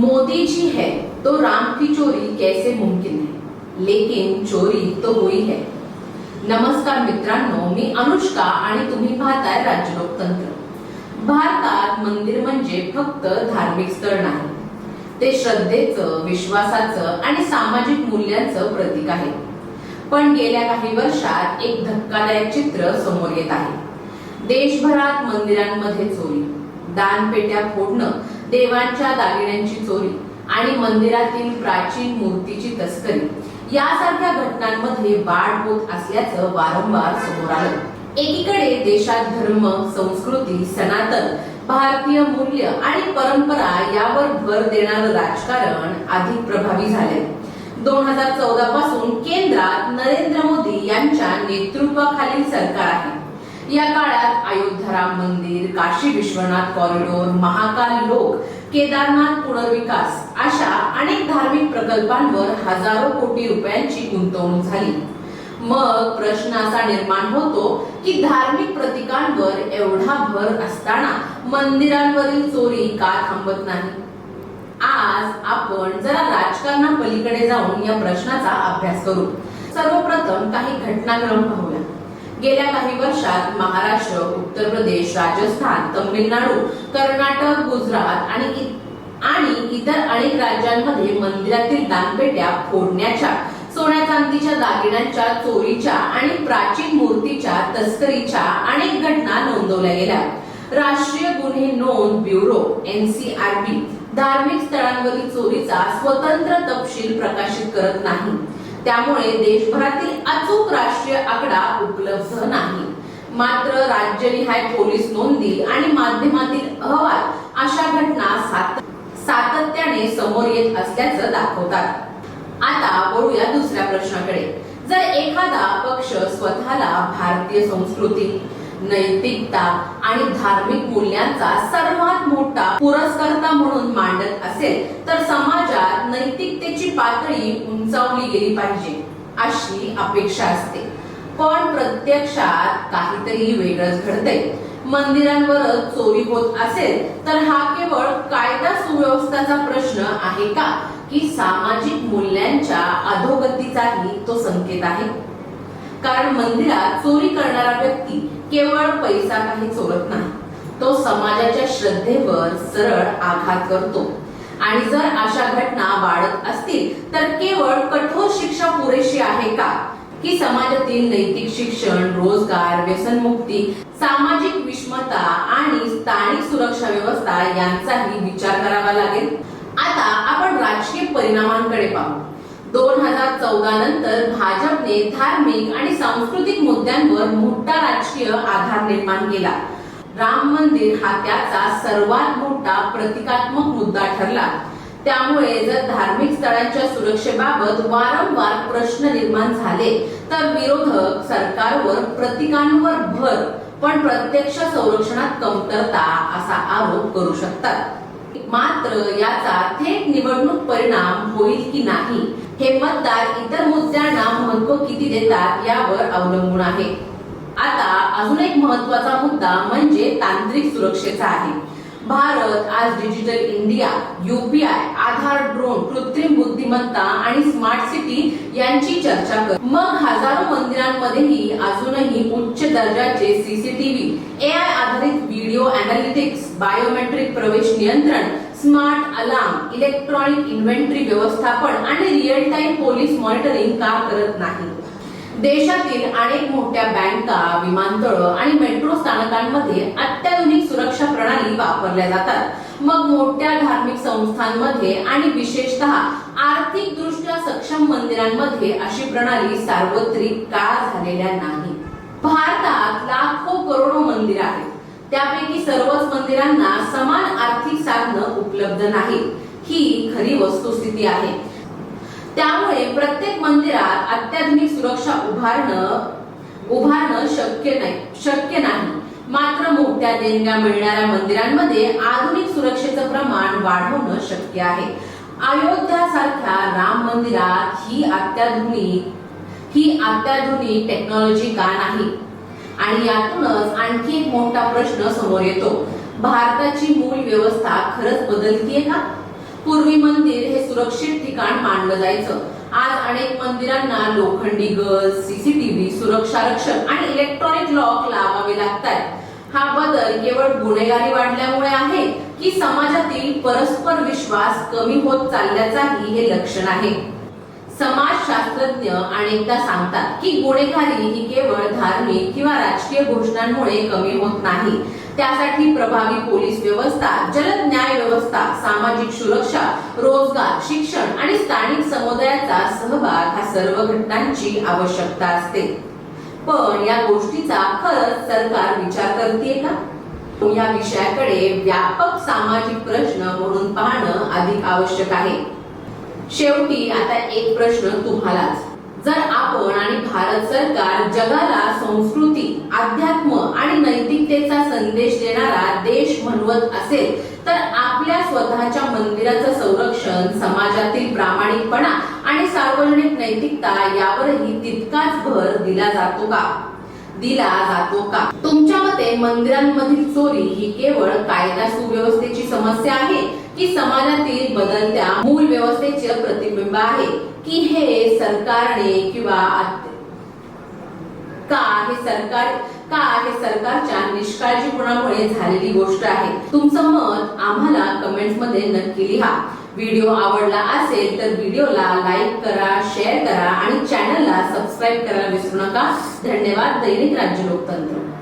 मोदी जी है तो राम की चोरी कैसे मुमकिन है, लेकिन चोरी तो हुई है। नमस्कार मित्रांनो, मी अनुष्का आणि तुम्ही पाहताय राज्य लोकतंत्र। भारतात मंदिर म्हणजे फक्त धार्मिक स्थळ नाही, ते श्रद्धेचं, विश्वासाचं आणि सामाजिक मूल्यांचं प्रतीक आहे। पण गेल्या काही वर्षात एक धक्कादायक चित्र समोर येत आहे। देशभरात मंदिरांमध्ये चोरी, दानपेट्या फोडणं, देवांच्या दागिन्यांची चोरी आणि मंदिरातील प्राचीन मूर्तीची तस्करी यासारख्या घटनांमध्ये वाढ होत असल्याचं वारंवार समोर आलं। एकीकडे देशात धर्म, संस्कृती, सनातन भारतीय मूल्य आणि परंपरा यावर भर देणारं राजकारण अधिक प्रभावी झाले। 2014 पासून केंद्रात नरेंद्र मोदी यांच्या नेतृत्वाखालील सरकार आहे। या काळात अयोध्या राम मंदिर, काशी विश्वनाथ कॉरिडोर, महाकाल लोक, केदारनाथ पुनर्विकास अशा अनेक धार्मिक प्रकल्पांवर हजारो कोटी रुपयांची गुंतवणूक झाली। मग प्रश्न असा निर्माण होतो की धार्मिक प्रतीकांवर एवढा भर असताना मंदिरांवरील चोरी का थांबत नाही? आज आपण जरा राजकारणापलीकडे जाऊन या प्रश्नाचा अभ्यास करू। सर्वप्रथम काही घटनाक्रम पाहूया। गेल्या काही वर्षात महाराष्ट्र, उत्तर प्रदेश, राजस्थान, तमिळनाडू, कर्नाटक, गुजरात आणि इतर अनेक राज्यांमध्ये मंदिरातील दानपेट्या फोडण्याच्या, सोन्या चांदीच्या दागिन्यांच्या चोरीच्या आणि प्राचीन मूर्तीच्या तस्करीच्या अनेक घटना नोंदवल्या गेल्या। राष्ट्रीय गुन्हे नोंद ब्युरो NCRB धार्मिक स्थळांवरील चोरीचा स्वतंत्र तपशील प्रकाशित करत नाही, त्यामुळे देशभरातील अचूक राष्ट्रीय आकडा उपलब्ध नाही। मात्र राज्यनिहाय पोलीस नोंदी आणि माध्यमातील अहवाल अशा घटना सातत्याने समोर येत असल्याचं दाखवतात। आता वळूया दुसऱ्या प्रश्नाकडे। जर एखादा पक्ष स्वतःला भारतीय संस्कृती, नैतिकता आणि धार्मिक मूल्यांचा सर्वात मोठा पुरस्कर्ता म्हणून मांडत असेल तर समाजात नैतिकतेची पातळी उंचावली गेली पाहिजे अशी अपेक्षा असते। पण प्रत्यक्षात काहीतरी वेगळंच घडतंय। मंदिरांवरच चोरी होत असेल तर हा केवळ कायदा सुव्यवस्थेचा प्रश्न आहे का, की सामाजिक मूल्यांच्या अधोगतीचाही तो संकेत आहे? कारण मंदिरात चोरी करणारा व्यक्ती केवळ पैसा काही चोरत नाही, तो समाजाच्या श्रद्धेवर सरळ आघात करतो। आणि जर अशा घटना वाढत असतील तर केवळ कठोर शिक्षा पुरेशी आहे का, की समाजातील नैतिक शिक्षण, रोजगार, व्यसनमुक्ती, सामाजिक विषमता आणि स्थानिक सुरक्षा व्यवस्था यांचाही विचार करावा लागेल? आता आपण राजकीय परिणामांकडे पाहू। 2014 नंतर भाजपने धार्मिक आणि सांस्कृतिक मुद्द्यांवर मोठा राजकीय आधार निर्माण केला। राम मंदिर हा त्याचा सर्वात मोठा प्रतिकात्मक मुद्दा ठरला। त्यामुळे जर धार्मिक स्थळांच्या सुरक्षेबाबत वारंवार प्रश्न निर्माण झाले तर विरोधक सरकारवर प्रतिकांवर भर पण प्रत्यक्ष संरक्षणात कमतरता असा आरोप करू शकतात। मात्र याचा थेट निवडणूक परिणाम होईल की नाही हे मतदार इतर मुद्द्यांना महत्त्व किती देतात यावर अवलंबून आहे। आता अजून एक महत्त्वाचा मुद्दा म्हणजे तांत्रिक सुरक्षेचा आहे। भारत आज डिजिटल इंडिया, UPI, आधार, ड्रोन, कृत्रिम बुद्धिमत्ता आणि स्मार्ट सिटी यांची चर्चा कर। मग हजारो मंदिरांमध्येही अजूनही उच्च दर्जाचे CCTV, AI आधारित व्हिडिओ अॅनालिटिक्स, बायोमेट्रिक प्रवेश नियंत्रण, स्मार्ट अलार्म, इलेक्ट्रॉनिक इन्व्हेंटरी व्यवस्थापन आणि रिअल टाइम पोलीस मॉनिटरिंग का करत नाही? देशातील अनेक मोठ्या बँका, विमानतळ आणि मेट्रो स्थानकांमध्ये अत्याधुनिक सुरक्षा प्रणाली वापरल्या जातात। मग मोठ्या धार्मिक संस्थांमध्ये आणि विशेषतः आर्थिक दृष्ट्या सक्षम मंदिरांमध्ये अशी प्रणाली सार्वत्रिक का झालेल्या नाही? भारतात लाखो करोडो मंदिर आहेत, त्यापैकी सर्वच मंदिरांना समान आर्थिक साधनं उपलब्ध नाहीत, ही खरी वस्तुस्थिती आहे। त्यामुळे प्रत्येक मंदिरात अत्याधुनिक सुरक्षा उभारणं शक्य नाही। मात्र मोठ्या देणग्या मिळणाऱ्या मंदिरांमध्ये आधुनिक सुरक्षेचं प्रमाण वाढवणं शक्य आहे। अयोध्या सारख्या राम मंदिरात ही अत्याधुनिक टेक्नॉलॉजी का नाही? आणि यातूनच आणखी एक मोठा प्रश्न समोर येतो, भारताची मूळ व्यवस्था खरंच बदलतीये का? पूर्वी सुरक्षित ठिकाण मानलं जायचं. आज अनेक मंदिरांना लोखंडी गज, सीसीटीव्ही, सुरक्षा रक्षक आणि इलेक्ट्रॉनिक लॉक लावावे लागतात. हा बदल केवळ गुन्हेगारी वाढल्यामुळे आहे की समाजातील परस्पर विश्वास कमी होत चालल्याचाही हे लक्षण आहे. समाजशास्त्रज्ञ अनेकदा सांगतात की गुन्हेगारी ही केवळ धार्मिक किंवा राजकीय घोषणांमुळे कमी होत नाही. त्यासाठी प्रभावी पोलीस व्यवस्था, जलद न्याय व्यवस्था, सामाजिक सुरक्षा, रोजगार, शिक्षण आणि स्थानिक समुदायाचा सहभाग ह्या सर्व घटकांची आवश्यकता असते. पण या गोष्टीचा खरंच सरकार विचार करते का? या विषयाकडे व्यापक सामाजिक प्रश्न म्हणून पाहणं अधिक आवश्यक आहे. शेवटी आता एक प्रश्न तुम्हालाच. जर आपण आणि भारत सरकार जगाला संस्कृती, अध्यात्म आणि नैतिकतेचा संदेश देणारा देश म्हणवत असेल तर आपल्या स्वतःच्या मंदिराचं संरक्षण, समाजातील प्रामाणिकपणा आणि सार्वजनिक नैतिकता यावरही तितकाच भर दिला जातो का? तुमच्या मते मंदिरांमधील चोरी ही केवळ कायदा सुव्यवस्थेची समस्या आहे की समाजातील बदलत्या मूल व्यवस्थेचे प्रतिबिंब आहे की हे सरकारने हे सरकारच्या निष्काळजीपणामुळे झालेली गोष्ट आहे? तुमचं मत आम्हाला कमेंट्स मध्ये नक्की लिहा. व्हिडिओ आवडला असेल तर व्हिडिओला लाईक करा, शेअर करा आणि चॅनलला सबस्क्राईब करायला विसरू नका. धन्यवाद. दैनिक राज्य लोकतंत्र.